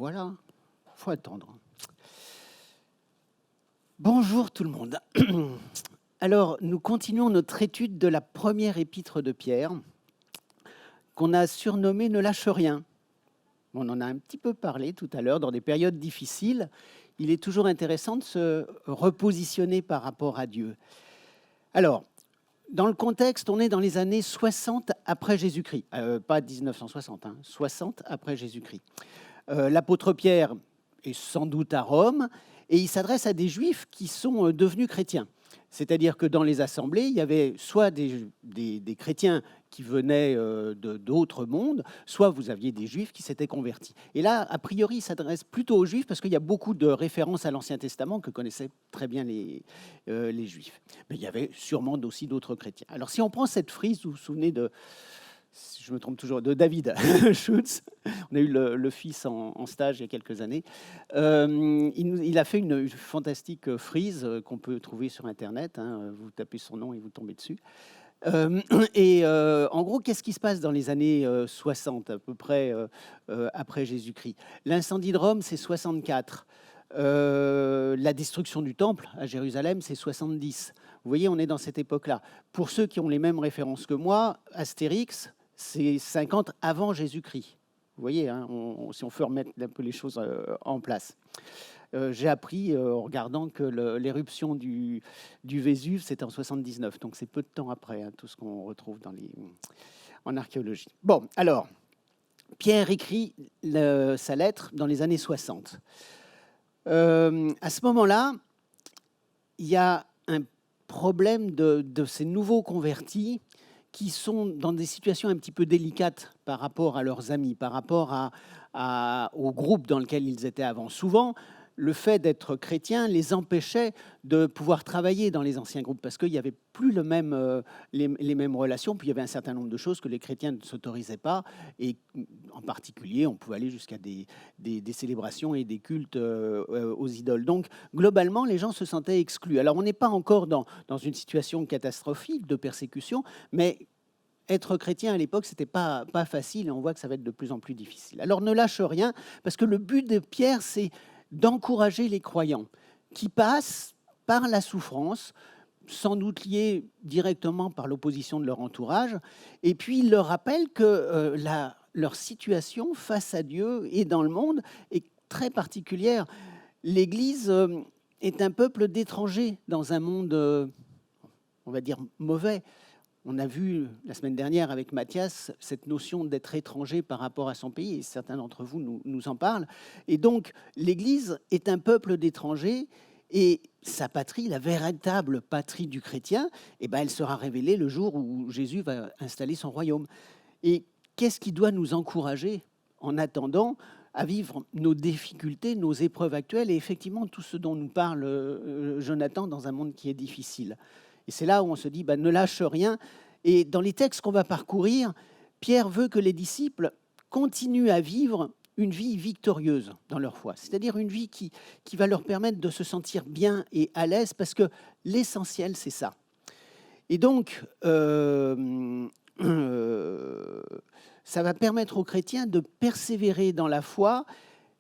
voilà, faut attendre. Bonjour tout le monde. Alors, nous continuons notre étude de la première épître de Pierre, qu'on a surnommée « Ne lâche rien ». On en a un petit peu parlé tout à l'heure, dans des périodes difficiles. Il est toujours intéressant de se repositionner par rapport à Dieu. Alors, dans le contexte, on est dans les années 60 après Jésus-Christ. Pas 1960, 60 après Jésus-Christ. L'apôtre Pierre est sans doute à Rome et il s'adresse à des juifs qui sont devenus chrétiens. C'est-à-dire que dans les assemblées, il y avait soit des chrétiens qui venaient d'autres mondes, soit vous aviez des juifs qui s'étaient convertis. Et là, a priori, il s'adresse plutôt aux juifs parce qu'il y a beaucoup de références à l'Ancien Testament que connaissaient très bien les juifs. Mais il y avait sûrement aussi d'autres chrétiens. Alors si on prend cette frise, vous vous souvenez de... Si je me trompe toujours, de David Schutz. On a eu le fils en stage il y a quelques années. Il a fait une fantastique frise qu'on peut trouver sur Internet. Vous tapez son nom et vous tombez dessus. En gros, qu'est-ce qui se passe dans les années 60, à peu près après Jésus-Christ? L'incendie de Rome, c'est 64. La destruction du temple à Jérusalem, c'est 70. Vous voyez, on est dans cette époque-là. Pour ceux qui ont les mêmes références que moi, Astérix, c'est 50 avant Jésus-Christ. Vous voyez, si on veut remettre un peu les choses en place. J'ai appris en regardant que l'éruption du Vésuve, c'était en 79. Donc c'est peu de temps après, tout ce qu'on retrouve en archéologie. Bon, alors, Pierre écrit sa lettre dans les années 60. À ce moment-là, il y a un problème de ces nouveaux convertis qui sont dans des situations un petit peu délicates par rapport à leurs amis, par rapport au groupe dans lequel ils étaient avant. Souvent, le fait d'être chrétien les empêchait de pouvoir travailler dans les anciens groupes parce qu'il n'y avait plus les mêmes relations, puis il y avait un certain nombre de choses que les chrétiens ne s'autorisaient pas, et en particulier, on pouvait aller jusqu'à des célébrations et des cultes aux idoles. Donc, globalement, les gens se sentaient exclus. Alors, on n'est pas encore dans une situation catastrophique de persécution, mais être chrétien à l'époque, c'était pas facile, et on voit que ça va être de plus en plus difficile. Alors, ne lâche rien, parce que le but de Pierre, c'est d'encourager les croyants qui passent par la souffrance, sans doute liée directement par l'opposition de leur entourage, et puis il leur rappelle que leur situation face à Dieu et dans le monde est très particulière. L'Église est un peuple d'étrangers dans un monde, on va dire, mauvais. On a vu la semaine dernière avec Mathias cette notion d'être étranger par rapport à son pays, et certains d'entre vous nous en parlent. Et donc, l'Église est un peuple d'étrangers, et sa patrie, la véritable patrie du chrétien, elle sera révélée le jour où Jésus va installer son royaume. Et qu'est-ce qui doit nous encourager en attendant à vivre nos difficultés, nos épreuves actuelles, et effectivement tout ce dont nous parle Jonathan dans un monde qui est difficile. Et c'est là où on se dit, ne lâche rien. Et dans les textes qu'on va parcourir, Pierre veut que les disciples continuent à vivre une vie victorieuse dans leur foi, c'est-à-dire une vie qui va leur permettre de se sentir bien et à l'aise, parce que l'essentiel, c'est ça. Et donc, ça va permettre aux chrétiens de persévérer dans la foi,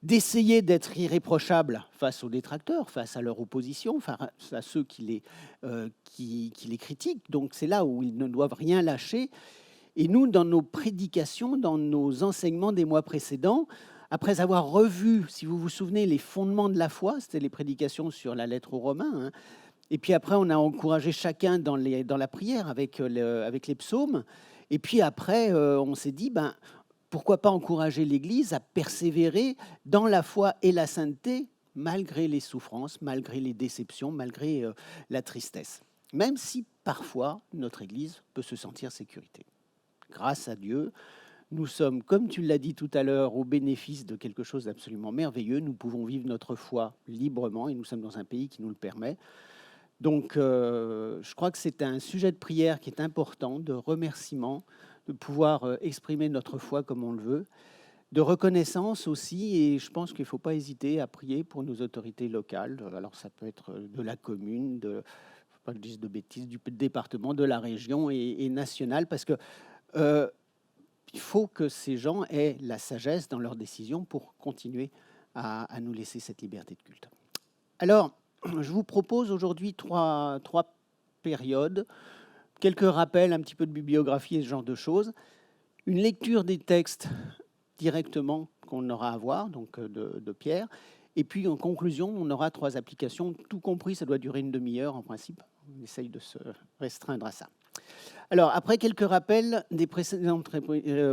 d'essayer d'être irréprochables face aux détracteurs, face à leur opposition, face à ceux qui les critiquent. Donc c'est là où ils ne doivent rien lâcher. Et nous, dans nos prédications, dans nos enseignements des mois précédents, après avoir revu, si vous vous souvenez, les fondements de la foi, c'était les prédications sur la lettre aux Romains, et puis après on a encouragé chacun dans la prière avec les psaumes, et puis après on s'est dit, pourquoi pas encourager l'Église à persévérer dans la foi et la sainteté, malgré les souffrances, malgré les déceptions, malgré la tristesse. Même si parfois notre Église peut se sentir sécurité. Grâce à Dieu, nous sommes, comme tu l'as dit tout à l'heure, au bénéfice de quelque chose d'absolument merveilleux. Nous pouvons vivre notre foi librement, et nous sommes dans un pays qui nous le permet. Donc, je crois que c'est un sujet de prière qui est important, de remerciement, de pouvoir exprimer notre foi comme on le veut, de reconnaissance aussi, et je pense qu'il ne faut pas hésiter à prier pour nos autorités locales. Alors ça peut être de la commune, faut pas que je dise de bêtises, du département, de la région et nationale, parce que il faut que ces gens aient la sagesse dans leurs décisions pour continuer à nous laisser cette liberté de culte. Alors, je vous propose aujourd'hui trois périodes, quelques rappels, un petit peu de bibliographie et ce genre de choses, une lecture des textes directement qu'on aura à voir, donc de Pierre, et puis en conclusion, on aura 3 applications, tout compris, ça doit durer une demi-heure en principe, on essaye de se restreindre à ça. Alors, après quelques rappels des précédentes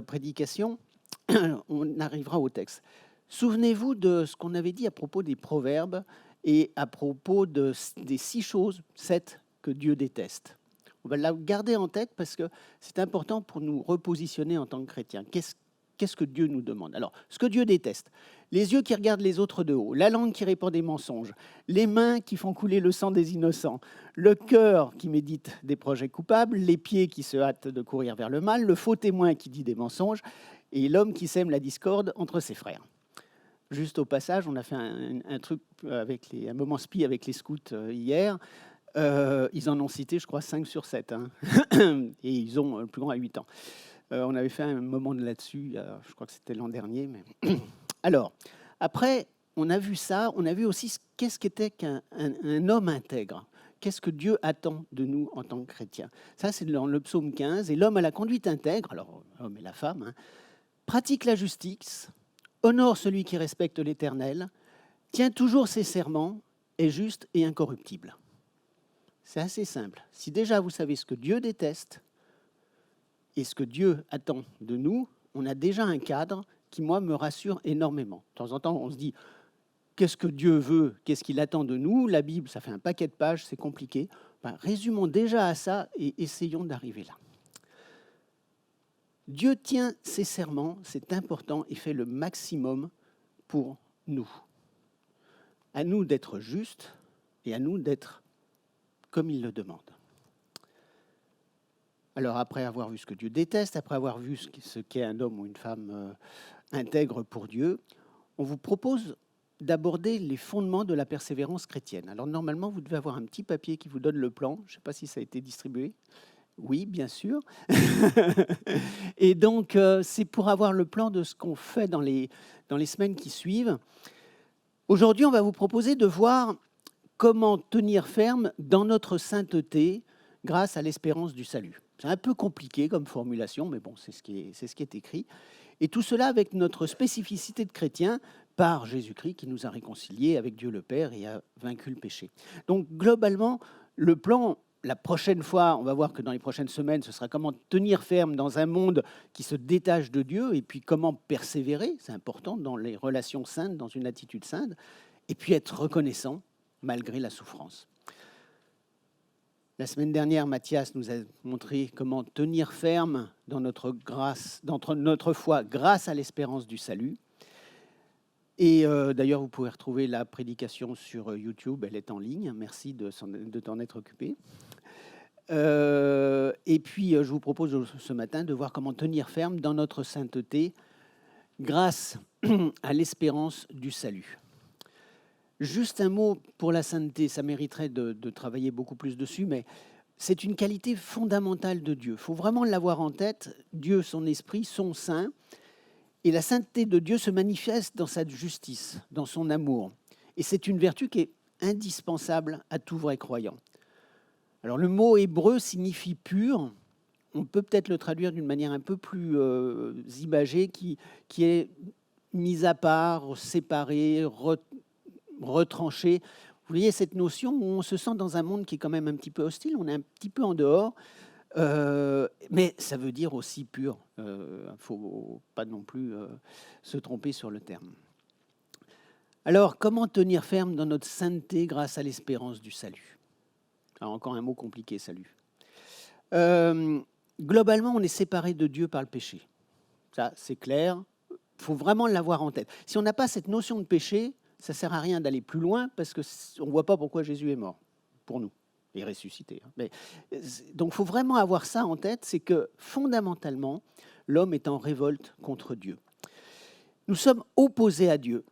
prédications, on arrivera au texte. Souvenez-vous de ce qu'on avait dit à propos des proverbes et à propos des 6 choses, 7, que Dieu déteste. On va la garder en tête parce que c'est important pour nous repositionner en tant que chrétiens. Qu'est-ce que Dieu nous demande? Alors, ce que Dieu déteste, les yeux qui regardent les autres de haut, la langue qui répand des mensonges, les mains qui font couler le sang des innocents, le cœur qui médite des projets coupables, les pieds qui se hâtent de courir vers le mal, le faux témoin qui dit des mensonges et l'homme qui sème la discorde entre ses frères. Juste au passage, on a fait un truc avec un moment spi avec les scouts hier. Ils en ont cité, je crois, 5 sur 7. Hein. Et ils ont le plus grand à 8 ans. On avait fait un moment là-dessus, je crois que c'était l'an dernier. Mais alors, après, on a vu ça, on a vu aussi qu'est-ce qu'était qu'un homme intègre. Qu'est-ce que Dieu attend de nous en tant que chrétiens? Ça, c'est dans le psaume 15. Et l'homme à la conduite intègre, alors l'homme et la femme, hein, pratique la justice, honore celui qui respecte l'Éternel, tient toujours ses serments, est juste et incorruptible. C'est assez simple. Si déjà vous savez ce que Dieu déteste et ce que Dieu attend de nous, on a déjà un cadre qui, moi, me rassure énormément. De temps en temps, on se dit, qu'est-ce que Dieu veut? Qu'est-ce qu'il attend de nous? La Bible, ça fait un paquet de pages, c'est compliqué. Ben, résumons déjà à ça et essayons d'arriver là. Dieu tient ses serments, c'est important, et fait le maximum pour nous. À nous d'être justes et à nous d'être comme il le demande. Alors après avoir vu ce que Dieu déteste, après avoir vu ce qu'est un homme ou une femme intègre pour Dieu, on vous propose d'aborder les fondements de la persévérance chrétienne. Alors normalement, vous devez avoir un petit papier qui vous donne le plan. Je ne sais pas si ça a été distribué. Oui, bien sûr. Et donc, c'est pour avoir le plan de ce qu'on fait dans les semaines qui suivent. Aujourd'hui, on va vous proposer de voir comment tenir ferme dans notre sainteté grâce à l'espérance du salut. C'est un peu compliqué comme formulation, mais bon, c'est ce qui est écrit. Et tout cela avec notre spécificité de chrétien par Jésus-Christ qui nous a réconciliés avec Dieu le Père et a vaincu le péché. Donc globalement, le plan, la prochaine fois, on va voir que dans les prochaines semaines, ce sera comment tenir ferme dans un monde qui se détache de Dieu et puis comment persévérer, c'est important, dans les relations saintes, dans une attitude sainte, et puis être reconnaissant malgré la souffrance. La semaine dernière, Mathias nous a montré comment tenir ferme dans notre foi grâce à l'espérance du salut. Et d'ailleurs, vous pouvez retrouver la prédication sur YouTube, elle est en ligne. Merci de t'en être occupé. Et puis, je vous propose ce matin de voir comment tenir ferme dans notre sainteté grâce à l'espérance du salut. Juste un mot pour la sainteté, ça mériterait de travailler beaucoup plus dessus, mais c'est une qualité fondamentale de Dieu. Il faut vraiment l'avoir en tête. Dieu, son esprit, sont saints. Et la sainteté de Dieu se manifeste dans sa justice, dans son amour. Et c'est une vertu qui est indispensable à tout vrai croyant. Alors le mot hébreu signifie pur. On peut peut-être le traduire d'une manière un peu plus imagée, qui est mise à part, séparée, retranché. Vous voyez cette notion où on se sent dans un monde qui est quand même un petit peu hostile, on est un petit peu en dehors, mais ça veut dire aussi pur. Il ne faut pas non plus se tromper sur le terme. Alors, comment tenir ferme dans notre sainteté grâce à l'espérance du salut? Alors, encore un mot compliqué, salut. Globalement, on est séparé de Dieu par le péché. Ça, c'est clair. Il faut vraiment l'avoir en tête. Si on n'a pas cette notion de péché, ça ne sert à rien d'aller plus loin parce qu'on ne voit pas pourquoi Jésus est mort pour nous et ressuscité. Mais, donc il faut vraiment avoir ça en tête, c'est que fondamentalement, l'homme est en révolte contre Dieu. Nous sommes opposés à Dieu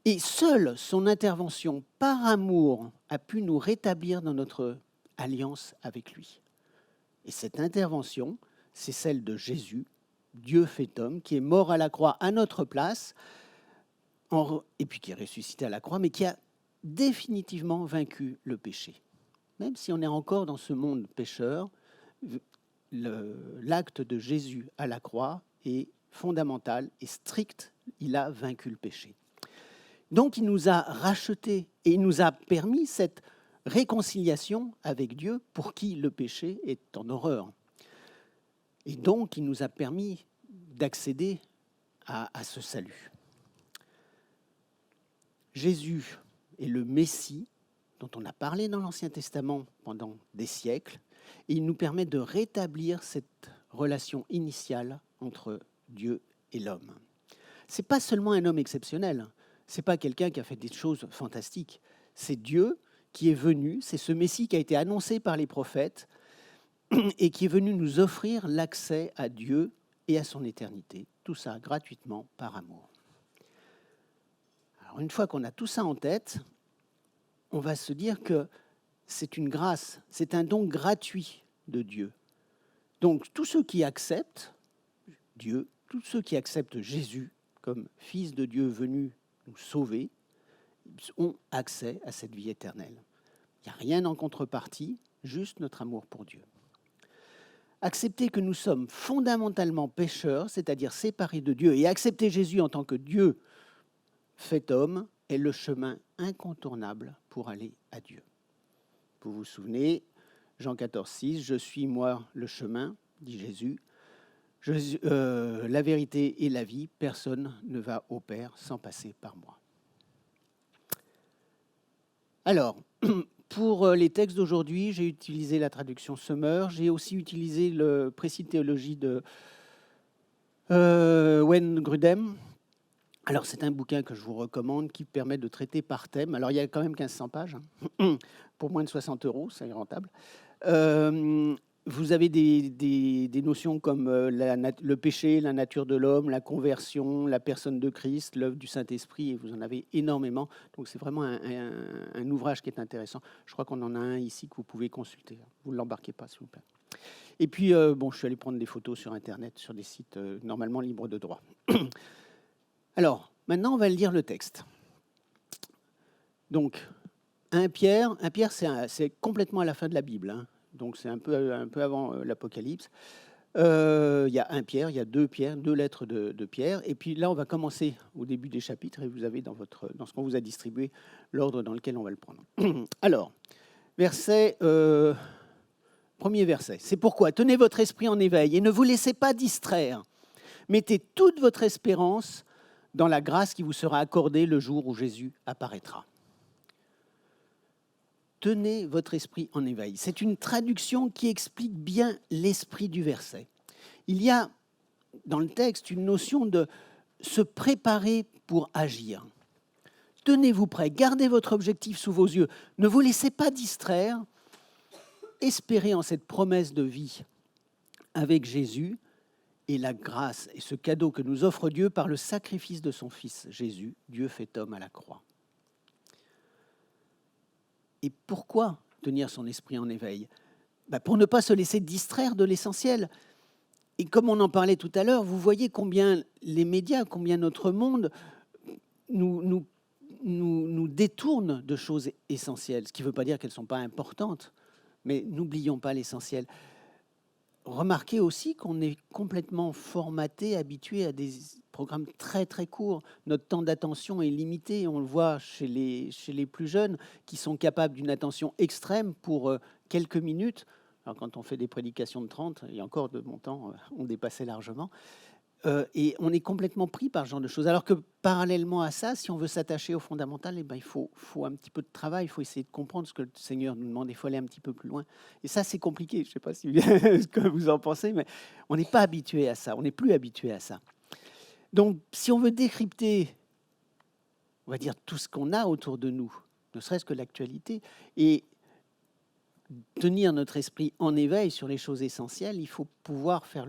et seule son intervention par amour a pu nous rétablir dans notre alliance avec lui. Et cette intervention, c'est celle de Jésus, Dieu fait homme, qui est mort à la croix à notre place, et puis qui est ressuscité à la croix, mais qui a définitivement vaincu le péché. Même si on est encore dans ce monde pécheur, l'acte de Jésus à la croix est fondamental et strict. Il a vaincu le péché. Donc il nous a rachetés et il nous a permis cette réconciliation avec Dieu pour qui le péché est en horreur. Et donc il nous a permis d'accéder à ce salut. Jésus est le Messie dont on a parlé dans l'Ancien Testament pendant des siècles, et il nous permet de rétablir cette relation initiale entre Dieu et l'homme. Ce n'est pas seulement un homme exceptionnel, ce n'est pas quelqu'un qui a fait des choses fantastiques, c'est Dieu qui est venu, c'est ce Messie qui a été annoncé par les prophètes et qui est venu nous offrir l'accès à Dieu et à son éternité, tout ça gratuitement par amour. Alors une fois qu'on a tout ça en tête, on va se dire que c'est une grâce, c'est un don gratuit de Dieu. Donc tous ceux qui acceptent Dieu, tous ceux qui acceptent Jésus comme Fils de Dieu venu nous sauver, ont accès à cette vie éternelle. Il n'y a rien en contrepartie, juste notre amour pour Dieu. Accepter que nous sommes fondamentalement pécheurs, c'est-à-dire séparés de Dieu, et accepter Jésus en tant que Dieu fait homme, est le chemin incontournable pour aller à Dieu. Vous vous souvenez, Jean 14, 6, « Je suis moi le chemin », dit Jésus, la vérité et la vie, personne ne va au Père sans passer par moi. Alors, pour les textes d'aujourd'hui, j'ai utilisé la traduction Sommer, j'ai aussi utilisé le précis de théologie de Wayne Grudem. Alors, c'est un bouquin que je vous recommande qui permet de traiter par thème. Alors, il y a quand même 1500 pages, hein. Pour moins de 60 €, c'est rentable. Vous avez des notions comme le péché, la nature de l'homme, la conversion, la personne de Christ, l'œuvre du Saint-Esprit, et vous en avez énormément. Donc, c'est vraiment un ouvrage qui est intéressant. Je crois qu'on en a un ici que vous pouvez consulter. Vous ne l'embarquez pas, s'il vous plaît. Et puis, je suis allé prendre des photos sur Internet, sur des sites normalement libres de droit. Alors, maintenant, on va lire le texte. Donc, 1 Pierre, c'est complètement à la fin de la Bible, hein. Donc c'est un peu avant l'Apocalypse. Il y a 1 Pierre, il y a 2 Pierre, 2 lettres de Pierre. Et puis là, on va commencer au début des chapitres, et vous avez dans ce qu'on vous a distribué l'ordre dans lequel on va le prendre. Alors, premier verset. « C'est pourquoi tenez votre esprit en éveil et ne vous laissez pas distraire. Mettez toute votre espérance dans la grâce qui vous sera accordée le jour où Jésus apparaîtra. » Tenez votre esprit en éveil. C'est une traduction qui explique bien l'esprit du verset. Il y a dans le texte une notion de se préparer pour agir. Tenez-vous prêt, gardez votre objectif sous vos yeux, ne vous laissez pas distraire, espérez en cette promesse de vie avec Jésus et la grâce et ce cadeau que nous offre Dieu par le sacrifice de son Fils Jésus, Dieu fait homme à la croix. Et pourquoi tenir son esprit en éveil ? Pour ne pas se laisser distraire de l'essentiel. Et comme on en parlait tout à l'heure, vous voyez combien les médias, combien notre monde nous détourne de choses essentielles. Ce qui ne veut pas dire qu'elles ne sont pas importantes, mais n'oublions pas l'essentiel. Remarquez aussi qu'on est complètement formaté, habitué à des programmes très très courts. Notre temps d'attention est limité, on le voit chez les plus jeunes qui sont capables d'une attention extrême pour quelques minutes. Alors quand on fait des prédications de 30, il y a encore de mon temps, on dépassait largement. Et on est complètement pris par ce genre de choses. Alors que parallèlement à ça, si on veut s'attacher au fondamental, il faut un petit peu de travail, il faut essayer de comprendre ce que le Seigneur nous demande, il faut aller un petit peu plus loin. Et ça, c'est compliqué, je ne sais pas ce que vous en pensez, mais on n'est pas habitué à ça, on n'est plus habitué à ça. Donc, si on veut décrypter, on va dire, tout ce qu'on a autour de nous, ne serait-ce que l'actualité, et tenir notre esprit en éveil sur les choses essentielles, il faut pouvoir faire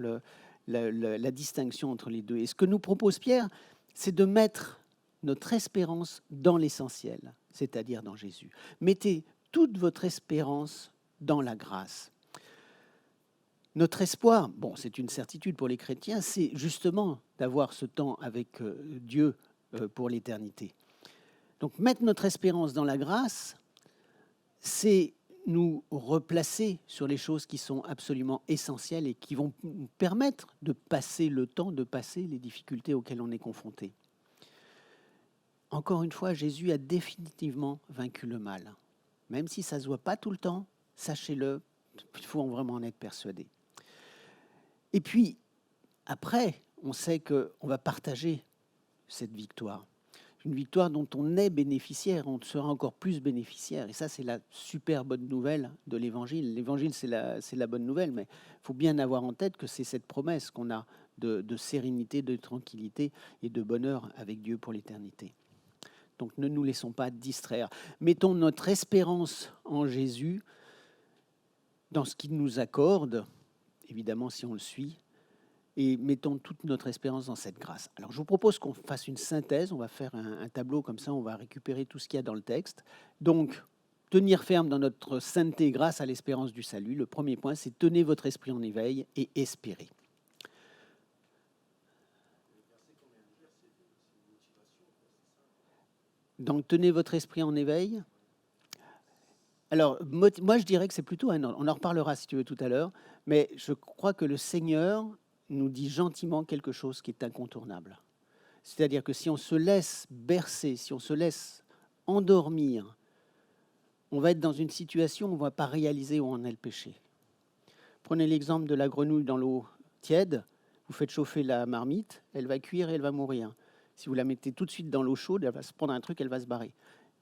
la distinction entre les deux. Et ce que nous propose Pierre, c'est de mettre notre espérance dans l'essentiel, c'est-à-dire dans Jésus. Mettez toute votre espérance dans la grâce. Notre espoir, c'est une certitude pour les chrétiens, c'est justement d'avoir ce temps avec Dieu pour l'éternité. Donc mettre notre espérance dans la grâce, c'est nous replacer sur les choses qui sont absolument essentielles et qui vont nous permettre de passer le temps, de passer les difficultés auxquelles on est confronté. Encore une fois, Jésus a définitivement vaincu le mal. Même si ça ne se voit pas tout le temps, sachez-le, il faut vraiment en être persuadé. Et puis, après, on sait qu'on va partager cette victoire. Une victoire dont on est bénéficiaire, on sera encore plus bénéficiaire. Et ça, c'est la super bonne nouvelle de l'Évangile. L'Évangile, c'est la bonne nouvelle, mais il faut bien avoir en tête que c'est cette promesse qu'on a de sérénité, de tranquillité et de bonheur avec Dieu pour l'éternité. Donc ne nous laissons pas distraire. Mettons notre espérance en Jésus, dans ce qu'il nous accorde, évidemment si on le suit, et mettons toute notre espérance dans cette grâce. Alors je vous propose qu'on fasse une synthèse, on va faire un tableau comme ça, on va récupérer tout ce qu'il y a dans le texte. Donc, tenir ferme dans notre sainteté grâce à l'espérance du salut. Le premier point, c'est tenez votre esprit en éveil et espérez. Donc, tenez votre esprit en éveil. Alors, moi, je dirais que c'est plutôt un ordre. On en reparlera si tu veux tout à l'heure, mais je crois que le Seigneur nous dit gentiment quelque chose qui est incontournable. C'est-à-dire que si on se laisse bercer, si on se laisse endormir, on va être dans une situation où on ne va pas réaliser où en est le péché. Prenez l'exemple de la grenouille dans l'eau tiède. Vous faites chauffer la marmite, elle va cuire et elle va mourir. Si vous la mettez tout de suite dans l'eau chaude, elle va se prendre un truc, elle va se barrer.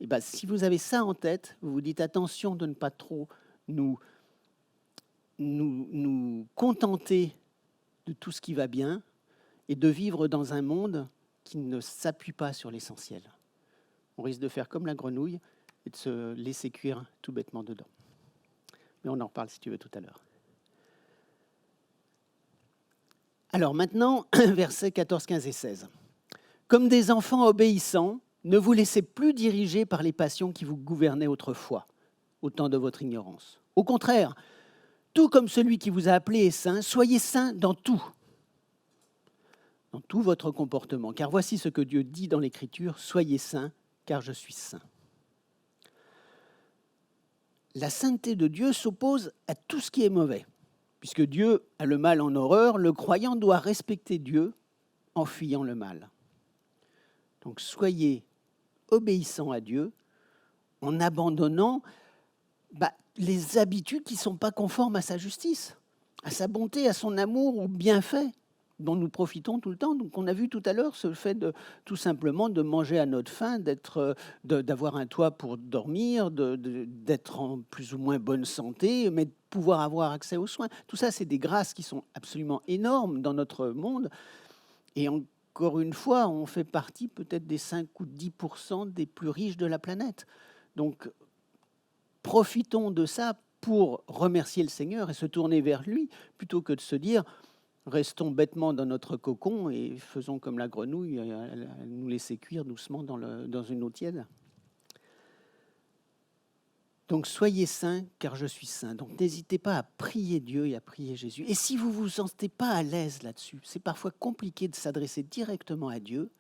Et ben, si vous avez ça en tête, vous vous dites attention de ne pas trop nous contenter de tout ce qui va bien et de vivre dans un monde qui ne s'appuie pas sur l'essentiel. On risque de faire comme la grenouille et de se laisser cuire tout bêtement dedans. Mais on en reparle si tu veux tout à l'heure. Alors maintenant, versets 14, 15 et 16. Comme des enfants obéissants, ne vous laissez plus diriger par les passions qui vous gouvernaient autrefois, au temps de votre ignorance. Au contraire, tout comme celui qui vous a appelé est saint, soyez saints dans tout votre comportement. Car voici ce que Dieu dit dans l'Écriture, soyez saints, car je suis saint. La sainteté de Dieu s'oppose à tout ce qui est mauvais. Puisque Dieu a le mal en horreur, le croyant doit respecter Dieu en fuyant le mal. Donc soyez obéissants à Dieu en abandonnant les habitudes qui ne sont pas conformes à sa justice, à sa bonté, à son amour ou bienfait dont nous profitons tout le temps. Donc on a vu tout à l'heure ce fait de tout simplement de manger à notre faim, d'avoir un toit pour dormir, d'être en plus ou moins bonne santé, mais de pouvoir avoir accès aux soins. Tout ça, c'est des grâces qui sont absolument énormes dans notre monde. Et encore une fois, on fait partie peut-être des 5 ou 10% des plus riches de la planète. Donc profitons de ça pour remercier le Seigneur et se tourner vers lui, plutôt que de se dire restons bêtement dans notre cocon et faisons comme la grenouille, nous laisser cuire doucement dans une eau tiède. Donc soyez saints, car je suis saint. Donc n'hésitez pas à prier Dieu et à prier Jésus. Et si vous ne vous sentez pas à l'aise là-dessus, c'est parfois compliqué de s'adresser directement à Dieu,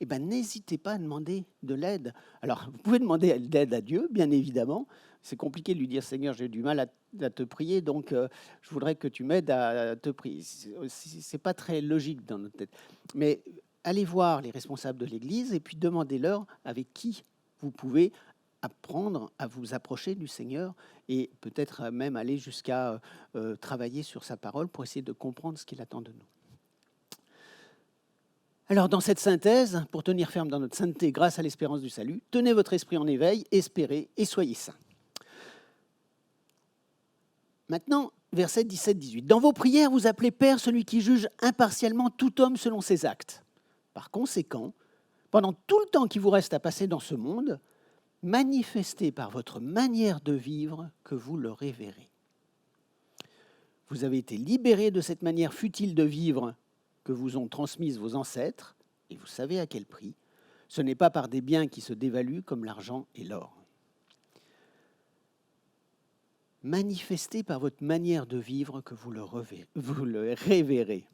eh bien n'hésitez pas à demander de l'aide. Alors vous pouvez demander de l'aide à Dieu, bien évidemment. C'est compliqué de lui dire « Seigneur, j'ai du mal à te prier, donc je voudrais que tu m'aides à te prier ». Ce n'est pas très logique dans notre tête. Mais allez voir les responsables de l'Église et puis demandez-leur avec qui vous pouvez apprendre à vous approcher du Seigneur et peut-être même aller jusqu'à travailler sur sa parole pour essayer de comprendre ce qu'il attend de nous. Alors, dans cette synthèse, pour tenir ferme dans notre sainteté grâce à l'espérance du salut, tenez votre esprit en éveil, espérez et soyez saints. Maintenant, versets 17-18. Dans vos prières, vous appelez Père celui qui juge impartialement tout homme selon ses actes. Par conséquent, pendant tout le temps qui vous reste à passer dans ce monde, manifestez par votre manière de vivre que vous le révérez. Vous avez été libérés de cette manière futile de vivre que vous ont transmise vos ancêtres, et vous savez à quel prix. Ce n'est pas par des biens qui se dévaluent comme l'argent et l'or. Manifestez par votre manière de vivre que vous le révérez.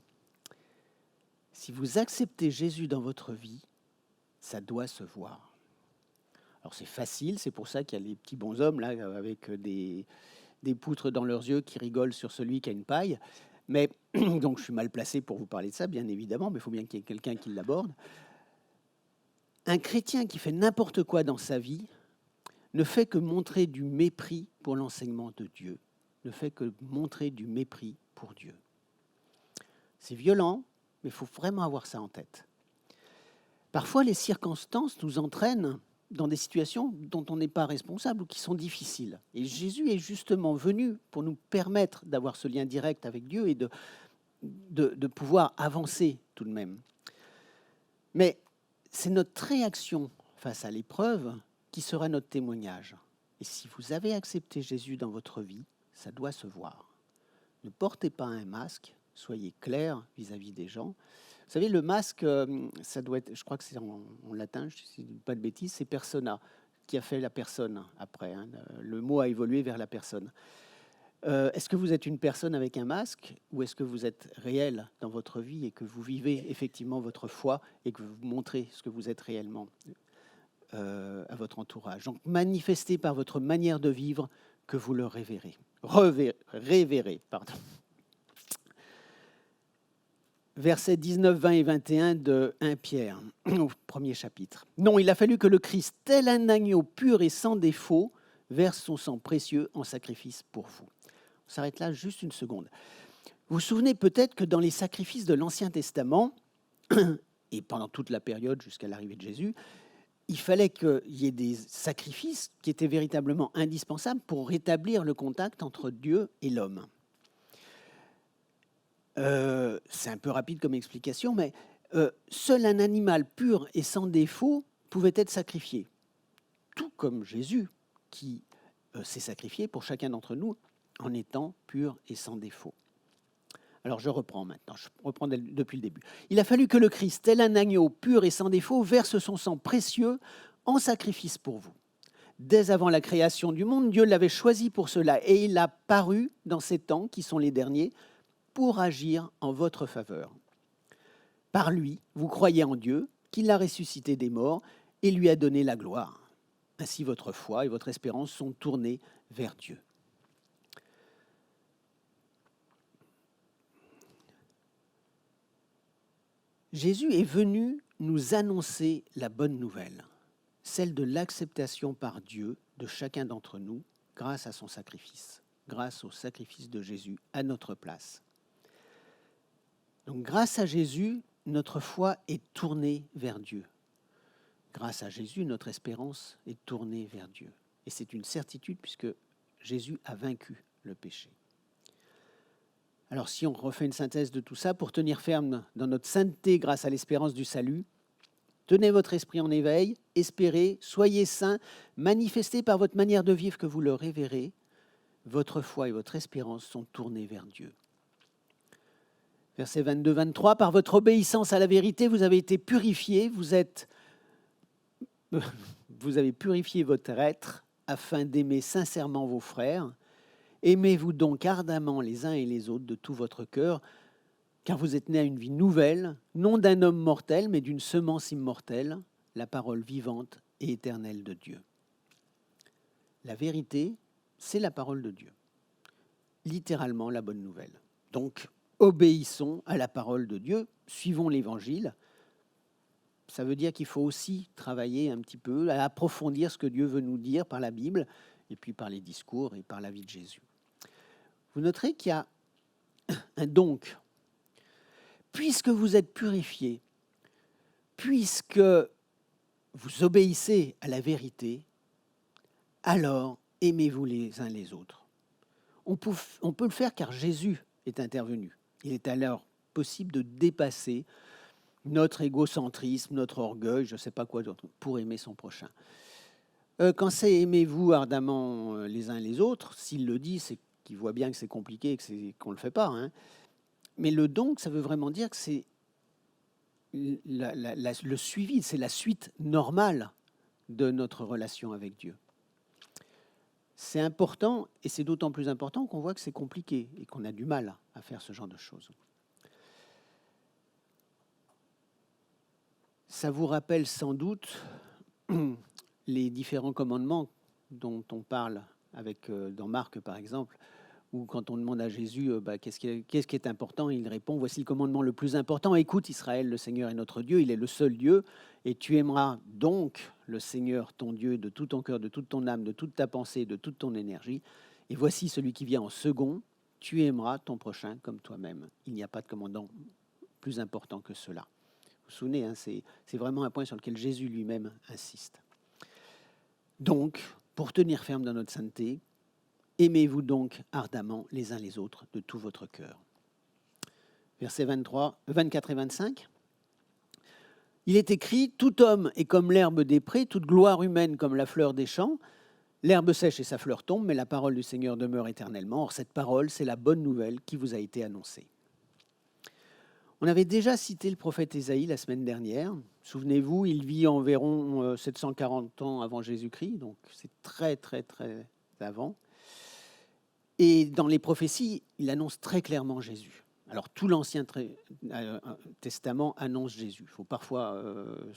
Si vous acceptez Jésus dans votre vie, ça doit se voir. Alors c'est facile, c'est pour ça qu'il y a les petits bonshommes là, avec des poutres dans leurs yeux qui rigolent sur celui qui a une paille. Mais donc je suis mal placé pour vous parler de ça, bien évidemment, mais il faut bien qu'il y ait quelqu'un qui l'aborde. Un chrétien qui fait n'importe quoi dans sa vie ne fait que montrer du mépris pour l'enseignement de Dieu, ne fait que montrer du mépris pour Dieu. C'est violent, mais il faut vraiment avoir ça en tête. Parfois, les circonstances nous entraînent dans des situations dont on n'est pas responsable ou qui sont difficiles. Et Jésus est justement venu pour nous permettre d'avoir ce lien direct avec Dieu et de pouvoir avancer tout de même. Mais c'est notre réaction face à l'épreuve qui sera notre témoignage. Et si vous avez accepté Jésus dans votre vie, ça doit se voir. Ne portez pas un masque, soyez clair vis-à-vis des gens. Vous savez, le masque, ça doit être, je crois que c'est en latin, je ne dis pas de bêtises, c'est persona, qui a fait la personne après. Hein, le mot a évolué vers la personne. Est-ce que vous êtes une personne avec un masque ou est-ce que vous êtes réel dans votre vie et que vous vivez effectivement votre foi et que vous montrez ce que vous êtes réellement à votre entourage? Donc, manifestez par votre manière de vivre que vous le révérez. Révérez, pardon. Versets 19, 20 et 21 de 1 Pierre, au premier chapitre. « Non, il a fallu que le Christ, tel un agneau pur et sans défaut, verse son sang précieux en sacrifice pour vous. » On s'arrête là juste une seconde. Vous vous souvenez peut-être que dans les sacrifices de l'Ancien Testament, et pendant toute la période jusqu'à l'arrivée de Jésus, il fallait qu'il y ait des sacrifices qui étaient véritablement indispensables pour rétablir le contact entre Dieu et l'homme. C'est un peu rapide comme explication, mais seul un animal pur et sans défaut pouvait être sacrifié. Tout comme Jésus, qui s'est sacrifié pour chacun d'entre nous en étant pur et sans défaut. Alors je reprends maintenant, depuis le début. Il a fallu que le Christ, tel un agneau pur et sans défaut, verse son sang précieux en sacrifice pour vous. Dès avant la création du monde, Dieu l'avait choisi pour cela et il a paru dans ces temps qui sont les derniers pour agir en votre faveur. Par lui, vous croyez en Dieu, qui l'a ressuscité des morts et lui a donné la gloire. Ainsi, votre foi et votre espérance sont tournées vers Dieu. Jésus est venu nous annoncer la bonne nouvelle, celle de l'acceptation par Dieu de chacun d'entre nous grâce à son sacrifice, grâce au sacrifice de Jésus à notre place. Donc, grâce à Jésus, notre foi est tournée vers Dieu. Grâce à Jésus, notre espérance est tournée vers Dieu. Et c'est une certitude puisque Jésus a vaincu le péché. Alors, si on refait une synthèse de tout ça, pour tenir ferme dans notre sainteté grâce à l'espérance du salut, tenez votre esprit en éveil, espérez, soyez saints, manifestez par votre manière de vivre que vous le révérez. Votre foi et votre espérance sont tournées vers Dieu. Verset 22-23, par votre obéissance à la vérité, vous avez été purifiés, vous avez purifié votre être afin d'aimer sincèrement vos frères. Aimez-vous donc ardemment les uns et les autres de tout votre cœur, car vous êtes nés à une vie nouvelle, non d'un homme mortel, mais d'une semence immortelle, la parole vivante et éternelle de Dieu. La vérité, c'est la parole de Dieu. Littéralement, la bonne nouvelle. Donc, obéissons à la parole de Dieu, suivons l'Évangile. Ça veut dire qu'il faut aussi travailler un petit peu, à approfondir ce que Dieu veut nous dire par la Bible, et puis par les discours et par la vie de Jésus. Vous noterez qu'il y a un donc. Puisque vous êtes purifiés, puisque vous obéissez à la vérité, alors aimez-vous les uns les autres. On peut le faire car Jésus est intervenu. Il est alors possible de dépasser notre égocentrisme, notre orgueil, je ne sais pas quoi d'autre, pour aimer son prochain. Quand c'est « aimez-vous ardemment les uns les autres », s'il le dit, c'est qu'il voit bien que c'est compliqué et qu'on ne le fait pas. Hein. Mais le donc, ça veut vraiment dire que c'est le suivi, c'est la suite normale de notre relation avec Dieu. C'est important, et c'est d'autant plus important qu'on voit que c'est compliqué et qu'on a du mal à faire ce genre de choses. Ça vous rappelle sans doute les différents commandements dont on parle dans Marc, par exemple, où quand on demande à Jésus qu'est-ce qui est important, il répond, voici le commandement le plus important, écoute Israël, le Seigneur est notre Dieu, il est le seul Dieu, et tu aimeras donc le Seigneur ton Dieu de tout ton cœur, de toute ton âme, de toute ta pensée, de toute ton énergie, et voici celui qui vient en second, tu aimeras ton prochain comme toi-même. Il n'y a pas de commandement plus important que cela. Vous vous souvenez, hein, c'est vraiment un point sur lequel Jésus lui-même insiste. Donc, pour tenir ferme dans notre sainteté, aimez-vous donc ardemment les uns les autres de tout votre cœur. Versets 24 et 25. Il est écrit, tout homme est comme l'herbe des prés, toute gloire humaine comme la fleur des champs. L'herbe sèche et sa fleur tombe, mais la parole du Seigneur demeure éternellement. Or, cette parole, c'est la bonne nouvelle qui vous a été annoncée. On avait déjà cité le prophète Ésaïe la semaine dernière. Souvenez-vous, il vit environ 740 ans avant Jésus-Christ, donc c'est très, très, très avant. Et dans les prophéties, il annonce très clairement Jésus. Alors, tout l'Ancien Testament annonce Jésus. Il faut parfois,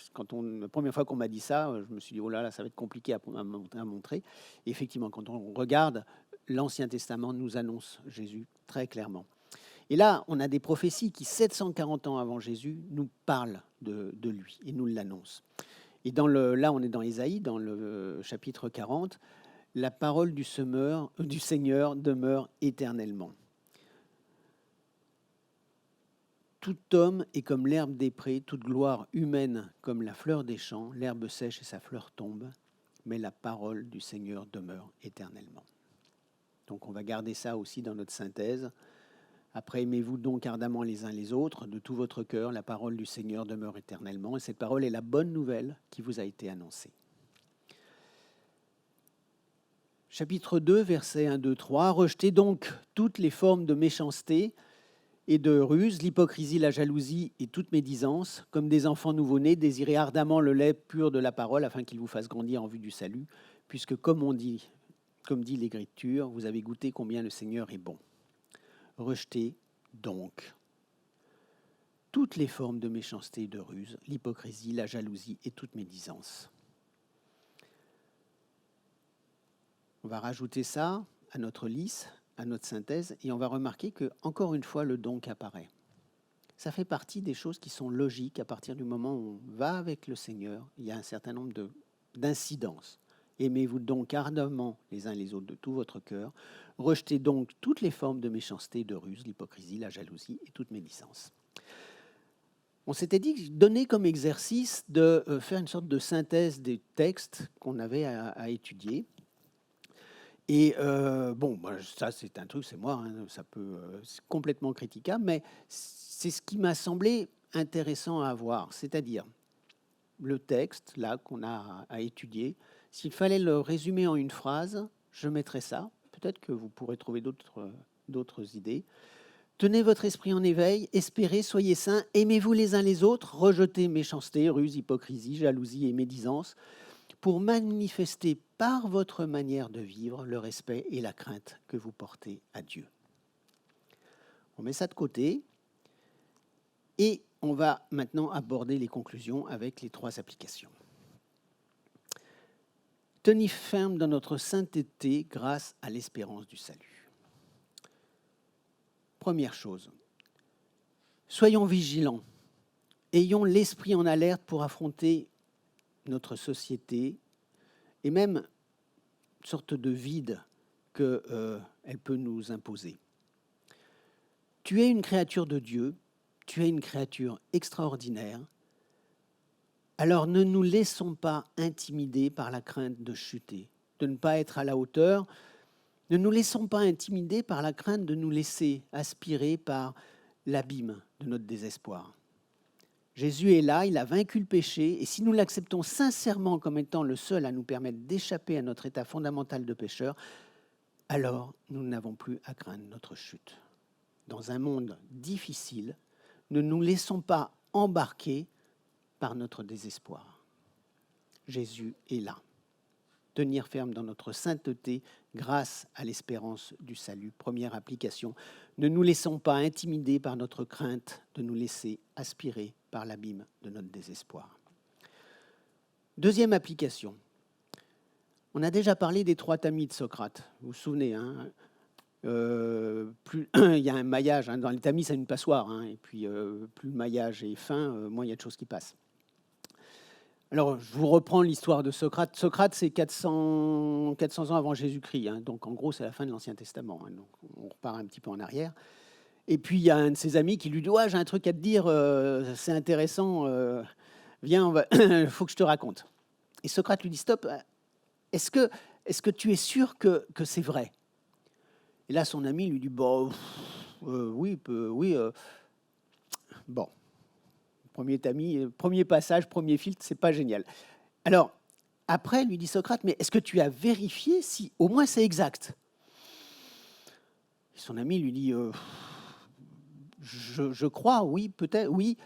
la première fois qu'on m'a dit ça, je me suis dit, oh là là, ça va être compliqué à montrer. Et effectivement, quand on regarde, l'Ancien Testament nous annonce Jésus très clairement. Et là, on a des prophéties qui, 740 ans avant Jésus, nous parlent de lui et nous l'annoncent. Et là, on est dans Ésaïe, dans le chapitre 40, la parole du Seigneur demeure éternellement. Tout homme est comme l'herbe des prés, toute gloire humaine comme la fleur des champs, l'herbe sèche et sa fleur tombe, mais la parole du Seigneur demeure éternellement. Donc on va garder ça aussi dans notre synthèse. Après, aimez-vous donc ardemment les uns les autres, de tout votre cœur, la parole du Seigneur demeure éternellement, et cette parole est la bonne nouvelle qui vous a été annoncée. Chapitre 2, versets 1, 2, 3. Rejetez donc toutes les formes de méchanceté et de ruse, l'hypocrisie, la jalousie et toute médisance. Comme des enfants nouveau-nés, désirez ardemment le lait pur de la parole afin qu'il vous fasse grandir en vue du salut, puisque comme dit l'Écriture, vous avez goûté combien le Seigneur est bon. Rejetez donc toutes les formes de méchanceté et de ruse, l'hypocrisie, la jalousie et toute médisance. On va rajouter ça à notre liste, à notre synthèse, et on va remarquer que, encore une fois, le donc apparaît. Ça fait partie des choses qui sont logiques à partir du moment où on va avec le Seigneur. Il y a un certain nombre d'incidences. Aimez-vous donc ardemment les uns les autres de tout votre cœur. Rejetez donc toutes les formes de méchanceté, de ruse, l'hypocrisie, la jalousie et toute médisance. On s'était dit, donner comme exercice de faire une sorte de synthèse des textes qu'on avait à étudier. Et ça c'est un truc, c'est moi, hein, c'est complètement critiquable, mais c'est ce qui m'a semblé intéressant à voir, c'est-à-dire le texte là qu'on a à étudier. S'il fallait le résumer en une phrase, je mettrais ça. Peut-être que vous pourrez trouver d'autres idées. Tenez votre esprit en éveil, espérez, soyez saints, aimez-vous les uns les autres, rejetez méchanceté, ruse, hypocrisie, jalousie et médisance, pour manifester par votre manière de vivre le respect et la crainte que vous portez à Dieu. On met ça de côté et on va maintenant aborder les conclusions avec les 3 applications. Tenez ferme dans notre sainteté grâce à l'espérance du salut. Première chose, soyons vigilants, ayons l'esprit en alerte pour affronter notre société et même une sorte de vide qu'elle peut nous imposer. Tu es une créature de Dieu, tu es une créature extraordinaire, alors ne nous laissons pas intimider par la crainte de chuter, de ne pas être à la hauteur. Ne nous laissons pas intimider par la crainte de nous laisser aspirer par l'abîme de notre désespoir. Jésus est là, il a vaincu le péché, et si nous l'acceptons sincèrement comme étant le seul à nous permettre d'échapper à notre état fondamental de pécheur, alors nous n'avons plus à craindre notre chute. Dans un monde difficile, ne nous laissons pas embarquer par notre désespoir. Jésus est là. Tenir ferme dans notre sainteté grâce à l'espérance du salut. Première application, ne nous laissons pas intimider par notre crainte de nous laisser aspirer par l'abîme de notre désespoir. Deuxième application. On a déjà parlé des 3 tamis de Socrate. Vous vous souvenez, hein, il y a un maillage. Hein, dans les tamis, c'est une passoire. Hein, et puis, plus le maillage est fin, moins il y a de choses qui passent. Alors, je vous reprends l'histoire de Socrate. Socrate, c'est 400 ans avant Jésus-Christ. Hein, donc, en gros, c'est la fin de l'Ancien Testament. Hein, donc, on repart un petit peu en arrière. Et puis, il y a un de ses amis qui lui dit « Ouais, j'ai un truc à te dire, c'est intéressant. Viens, il faut que je te raconte. » Et Socrate lui dit « Stop, est-ce que tu es sûr que c'est vrai ?» Et là, son ami lui dit bon, oui, oui. Bon, premier passage, premier filtre, c'est pas génial. Alors, après, lui dit Socrate, mais est-ce que tu as vérifié si au moins c'est exact? Et son ami lui dit je crois, oui, peut-être, oui.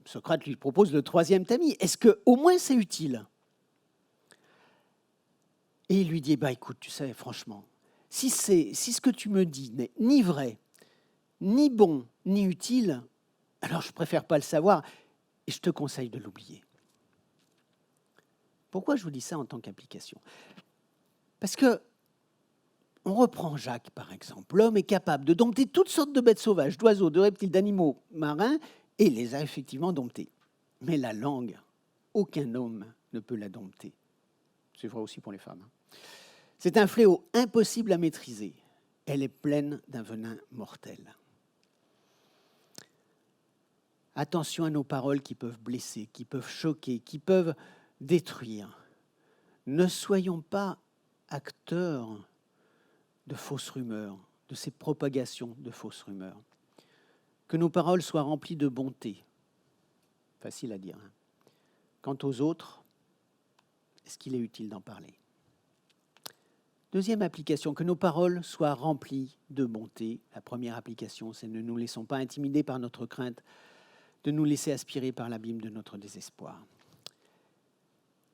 Socrate lui propose le 3e tamis. Est-ce que au moins c'est utile? Et il lui dit bah écoute, tu sais, franchement, si ce que tu me dis n'est ni vrai, ni bon, ni utile, alors je préfère pas le savoir et je te conseille de l'oublier. Pourquoi je vous dis ça en tant qu'application? Parce que on reprend Jacques, par exemple. L'homme est capable de dompter toutes sortes de bêtes sauvages, d'oiseaux, de reptiles, d'animaux marins, et il les a effectivement domptés. Mais la langue, aucun homme ne peut la dompter. C'est vrai aussi pour les femmes. C'est un fléau impossible à maîtriser. Elle est pleine d'un venin mortel. Attention à nos paroles qui peuvent blesser, qui peuvent choquer, qui peuvent détruire. Ne soyons pas acteurs de fausses rumeurs, de ces propagations de fausses rumeurs. Que nos paroles soient remplies de bonté. Facile à dire. Hein. Quant aux autres, est-ce qu'il est utile d'en parler? Deuxième application, que nos paroles soient remplies de bonté. La première application, c'est ne nous laissons pas intimider par notre crainte, de nous laisser aspirer par l'abîme de notre désespoir.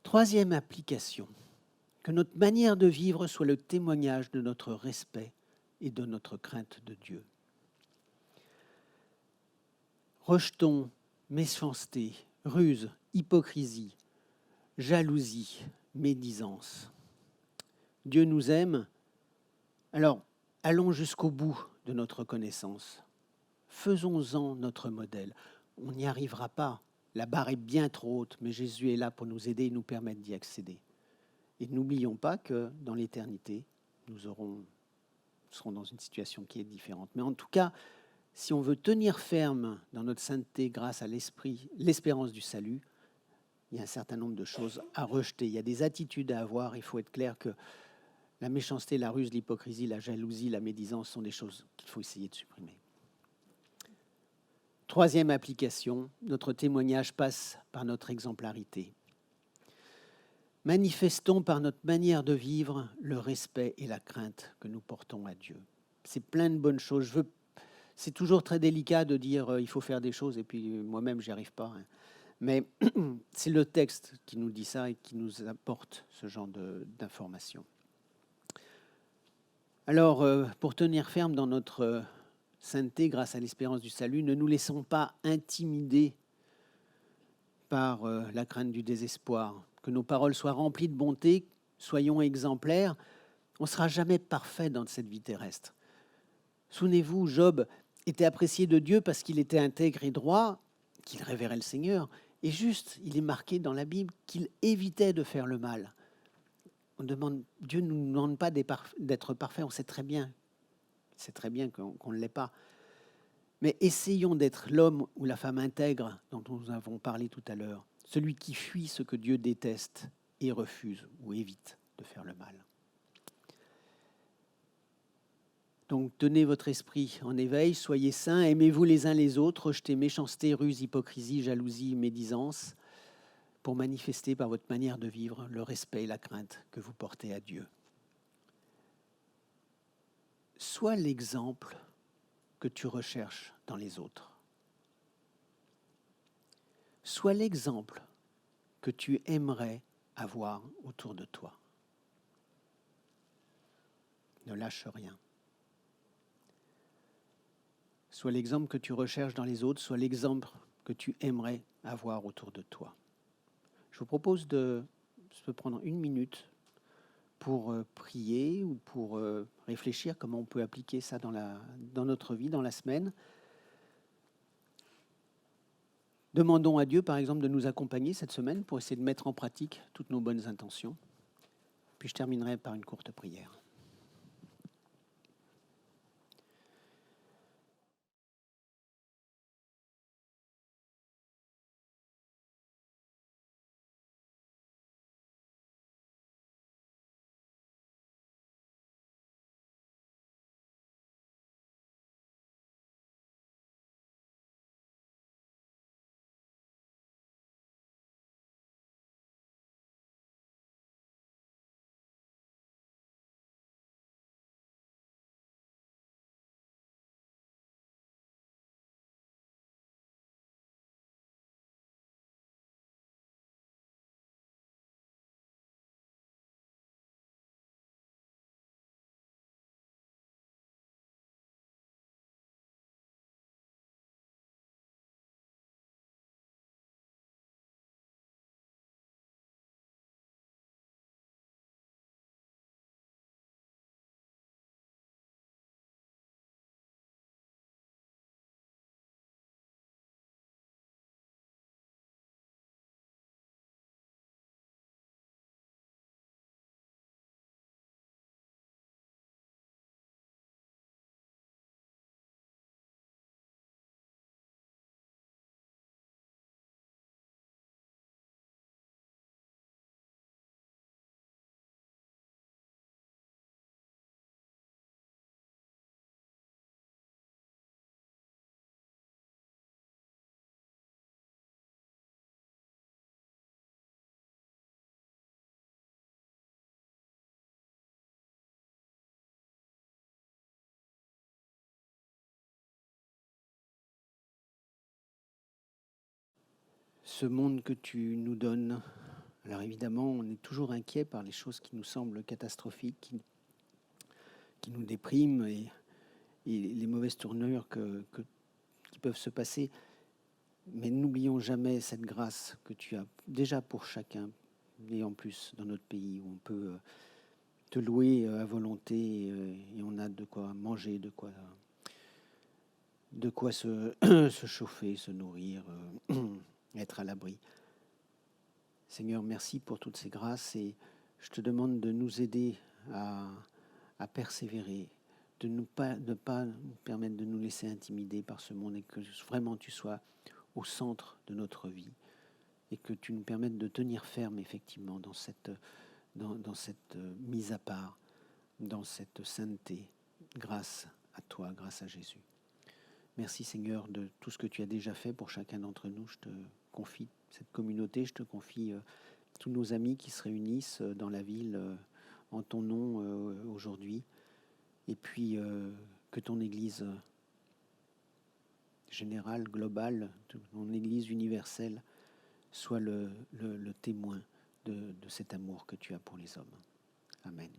Troisième application, que notre manière de vivre soit le témoignage de notre respect et de notre crainte de Dieu. Rejetons méchanceté, ruse, hypocrisie, jalousie, médisance. Dieu nous aime, alors allons jusqu'au bout de notre connaissance. Faisons-en notre modèle. On n'y arrivera pas. La barre est bien trop haute, mais Jésus est là pour nous aider et nous permettre d'y accéder. Et n'oublions pas que dans l'éternité, nous serons dans une situation qui est différente. Mais en tout cas, si on veut tenir ferme dans notre sainteté grâce à l'espérance du salut, il y a un certain nombre de choses à rejeter. Il y a des attitudes à avoir. Il faut être clair que la méchanceté, la ruse, l'hypocrisie, la jalousie, la médisance sont des choses qu'il faut essayer de supprimer. Troisième application, notre témoignage passe par notre exemplarité. Manifestons par notre manière de vivre le respect et la crainte que nous portons à Dieu. C'est plein de bonnes choses. C'est toujours très délicat de dire il faut faire des choses et puis moi-même, j'y arrive pas. Hein. Mais c'est le texte qui nous dit ça et qui nous apporte ce genre d'informations. Alors, pour tenir ferme dans notre sainteté grâce à l'espérance du salut, ne nous laissons pas intimider par la crainte du désespoir. Que nos paroles soient remplies de bonté, soyons exemplaires. On ne sera jamais parfait dans cette vie terrestre. Souvenez-vous, Job était apprécié de Dieu parce qu'il était intègre et droit, qu'il révérait le Seigneur. Et juste, il est marqué dans la Bible qu'il évitait de faire le mal. Dieu ne nous demande pas d'être parfait, on sait très bien qu'on ne l'est pas. Mais essayons d'être l'homme ou la femme intègre dont nous avons parlé tout à l'heure, celui qui fuit ce que Dieu déteste et refuse ou évite de faire le mal. Donc tenez votre esprit en éveil, soyez saints, aimez-vous les uns les autres, rejetez méchanceté, ruse, hypocrisie, jalousie, médisance, pour manifester par votre manière de vivre le respect et la crainte que vous portez à Dieu. Sois l'exemple que tu recherches dans les autres. Sois l'exemple que tu aimerais avoir autour de toi. Ne lâche rien. Sois l'exemple que tu recherches dans les autres, sois l'exemple que tu aimerais avoir autour de toi. Je vous propose de se prendre une minute pour prier ou pour réfléchir comment on peut appliquer ça dans notre vie, dans la semaine. Demandons à Dieu, par exemple, de nous accompagner cette semaine pour essayer de mettre en pratique toutes nos bonnes intentions. Puis je terminerai par une courte prière. Ce monde que tu nous donnes, alors évidemment, on est toujours inquiet par les choses qui nous semblent catastrophiques, qui nous dépriment et les mauvaises tournures qui peuvent se passer. Mais n'oublions jamais cette grâce que tu as déjà pour chacun, et en plus dans notre pays où on peut te louer à volonté et on a de quoi manger, de quoi se, se chauffer, se nourrir, être à l'abri. Seigneur, merci pour toutes ces grâces et je te demande de nous aider à persévérer, de ne pas nous permettre de nous laisser intimider par ce monde et que vraiment tu sois au centre de notre vie et que tu nous permettes de tenir ferme effectivement dans cette mise à part, dans cette sainteté, grâce à toi, grâce à Jésus. Merci Seigneur de tout ce que tu as déjà fait pour chacun d'entre nous. Je te confie cette communauté, je te confie tous nos amis qui se réunissent dans la ville en ton nom aujourd'hui. Et puis que ton Église générale, globale, ton Église universelle soit le témoin de cet amour que tu as pour les hommes. Amen.